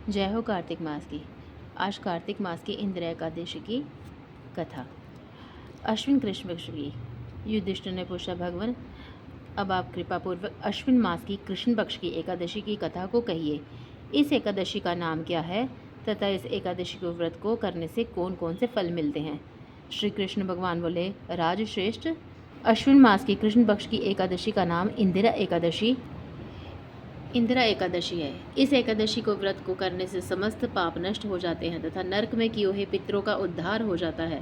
जय हो कार्तिक मास की। आज कार्तिक मास की इंद्र एकादशी की कथा। अश्विन कृष्ण पक्ष की। युधिष्ठिर ने पूछा, भगवान अब आप कृपापूर्वक अश्विन मास की कृष्ण पक्ष की एकादशी की कथा को कहिए। इस एकादशी का नाम क्या है तथा इस एकादशी को व्रत को करने से कौन कौन से फल मिलते हैं। श्री कृष्ण भगवान बोले, राजश्रेष्ठ, अश्विन मास की कृष्ण पक्ष की एकादशी का नाम इंदिरा एकादशी है। इस एकादशी को व्रत को करने से समस्त पाप नष्ट हो जाते हैं तथा नरक में किए हुए पितरों का उद्धार हो जाता है।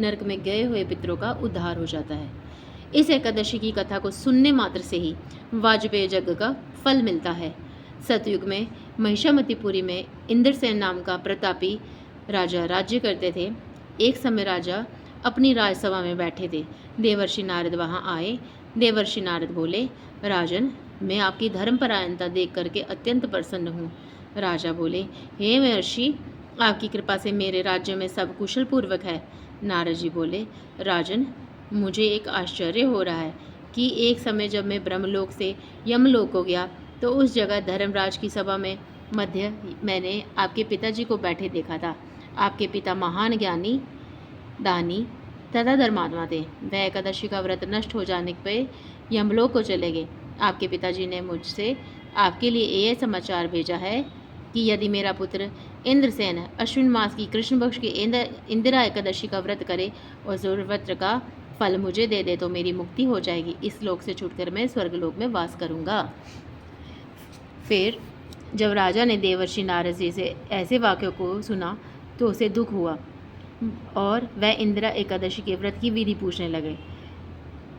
नरक में गए हुए पितरों का उद्धार हो जाता है। इस एकादशी की कथा को सुनने मात्र से ही वाजपेय यज्ञ का फल मिलता है। सतयुग में महिषामतीपुरी में इंद्रसेन नाम का प्रतापी राजा राज्य करते थे। एक समय राजा अपनी राजसभा में बैठे थे। देवर्षि नारद वहां आए। देवर्षि नारद बोले, राजन, मैं आपकी धर्मपरायणता देख करके अत्यंत प्रसन्न हूँ। राजा बोले, हे महर्षि, आपकी कृपा से मेरे राज्य में सब कुशल पूर्वक है। नारद जी बोले, राजन, मुझे एक आश्चर्य हो रहा है कि एक समय जब मैं ब्रह्मलोक से यमलोक को गया तो उस जगह धर्मराज की सभा में मध्य मैंने आपके पिताजी को बैठे देखा था। आपके पिता महान ज्ञानी, दानी तथा धर्मात्मा थे। वह एकादशी का व्रत नष्ट हो जाने पर यमलोक को चले गए। आपके पिताजी ने मुझसे आपके लिए यह समाचार भेजा है कि यदि मेरा पुत्र इंद्रसेन अश्विन मास की कृष्ण पक्ष की इंदिरा एकादशी का व्रत करे और उस व्रत का फल मुझे दे दे तो मेरी मुक्ति हो जाएगी। इस लोक से छूटकर मैं स्वर्गलोक में वास करूंगा। फिर जब राजा ने देवर्षि नारद जी से ऐसे वाक्यों को सुना तो उसे दुख हुआ और वह इंदिरा एकादशी के व्रत की विधि पूछने लगे।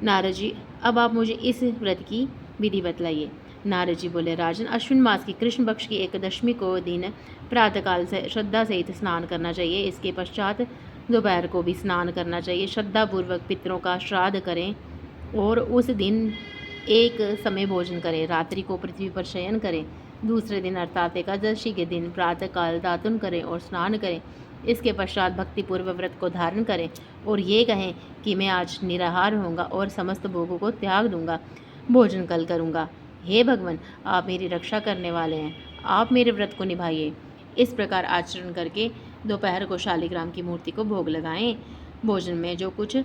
नारद जी, अब आप मुझे इस व्रत की विधि बतलाइए। नारद जी बोले, राजन, अश्विन मास की कृष्ण पक्ष की एकादशी को दिन प्रातःकाल से श्रद्धा सहित स्नान करना चाहिए। इसके पश्चात दोपहर को भी स्नान करना चाहिए। श्रद्धापूर्वक पितरों का श्राद्ध करें और उस दिन एक समय भोजन करें। रात्रि को पृथ्वी पर शयन करें। दूसरे दिन अर्थात एकादशी के दिन प्रातःकाल दातुन करें और स्नान करें। इसके पश्चात भक्तिपूर्वक व्रत को धारण करें और ये कहें कि मैं आज निराहार होऊंगा और समस्त भोगों को त्याग दूंगा, भोजन कल करूंगा। हे भगवान, आप मेरी रक्षा करने वाले हैं, आप मेरे व्रत को निभाइए। इस प्रकार आचरण करके दोपहर को शालिग्राम की मूर्ति को भोग लगाएं। भोजन में जो कुछ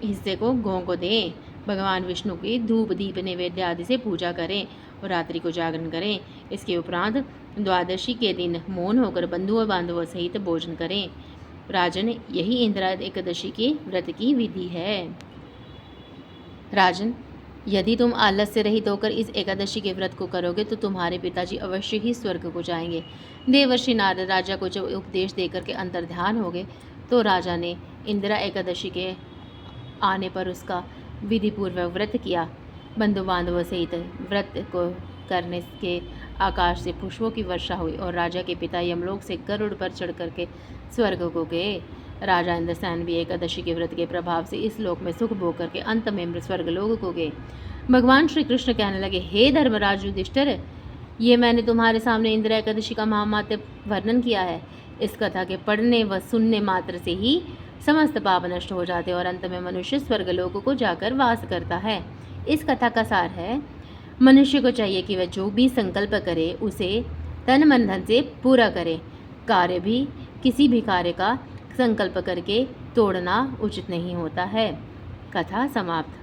हिस्से को गौ को दें। भगवान विष्णु की धूप दीप नैवेद्य आदि से पूजा करें और रात्रि को जागरण करें। इसके उपरांत द्वादशी के दिन मौन होकर बंधुओं बांधवों सहित भोजन करें। राजन, यही इंदिरा एकादशी के व्रत की विधि है। राजन, यदि तुम आलस से रहित होकर इस एकादशी के व्रत को करोगे तो तुम्हारे पिताजी अवश्य ही स्वर्ग को जाएंगे। देवर्षि नारद राजा को जब उपदेश देकर के अंतर्ध्यान हो गए तो राजा ने इंदिरा एकादशी के आने पर उसका विधिपूर्वक व्रत किया। बंधु बांधवों सहित व्रत को करने के आकाश से पुष्पों की वर्षा हुई और राजा के पिता यमलोक से गरुड़ पर चढ़ करके स्वर्ग को गए। राजा इंद्रसेन भी एकादशी के व्रत के प्रभाव से इस लोक में सुख भोग करके अंत में स्वर्गलोक को गए। भगवान श्री कृष्ण कहने लगे, हे धर्मराज युधिष्ठिर, ये मैंने तुम्हारे सामने इंदिरा एकादशी का महामात्य वर्णन किया है। इस कथा के पढ़ने व सुनने मात्र से ही समस्त पाप नष्ट हो जाते और अंत में मनुष्य स्वर्गलोक को जाकर वास करता है। इस कथा का सार है, मनुष्य को चाहिए कि वह जो भी संकल्प करे उसे तन मन धन से पूरा करे। कार्य भी किसी भी कार्य का संकल्प करके तोड़ना उचित नहीं होता है। कथा समाप्त।